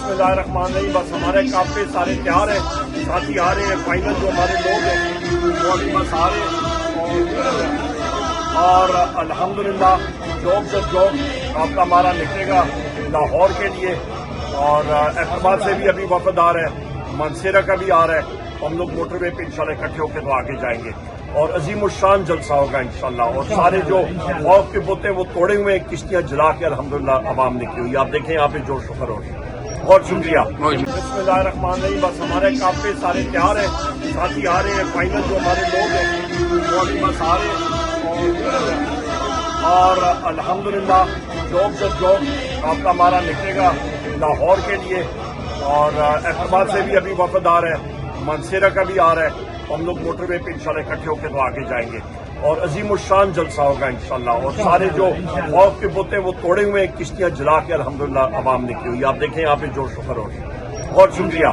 बिस्मिल्लाहिर्रहमानिर्रहीम। बस हमारे काफी सारे तैयार हैं, साथी आ रहे हैं, फाइनल जो हमारे लोग हैं वो अभी बस आ रहे हैं और अल्हम्दुलिल्लाह जॉब आपका हमारा निकलेगा लाहौर के लिए और अहमदाबाद से भी अभी वफद आ रहा है, मानसेरा का भी आ रहा है। हम लोग मोटरवे पे इंशाल्लाह इकट्ठे होकर तो आगे जाएंगे और अजीमुशान जलसा होगा इंशाल्लाह। और सारे जो खौफ के बोते वो तोड़े हुए किश्तियां जला के अल्हम्दुलिल्लाह आवाम निकली हुई। आप देखें यहाँ पे जोश व खरोश। बहुत शुक्रिया। बिस्मिल्लाहिर्रहमानिर्रहीम। बस हमारे काफी सारे तैयार हैं, साथी आ रहे हैं, फाइनल जो हमारे लोग हैं वो अभी बस आ रहे हैं और अल्हम्दुलिल्लाह जॉब आपका हमारा निकलेगा लाहौर के लिए और अहमदाबाद से भी अभी वफद आ रहा है, मानसेरा का भी आ रहा है। हम लोग मोटरवे पे इंशाल्लाह इकट्ठे होकर तो आगे जाएंगे और अजीमुशान जलसा होगा इंशाल्लाह। और सारे जो खौफ के बोते वो तोड़े हुए किश्तियां जला के अल्हम्दुलिल्लाह आवाम निकली हुई। आप देखें यहाँ पे जोश व खरोश। बहुत शुक्रिया।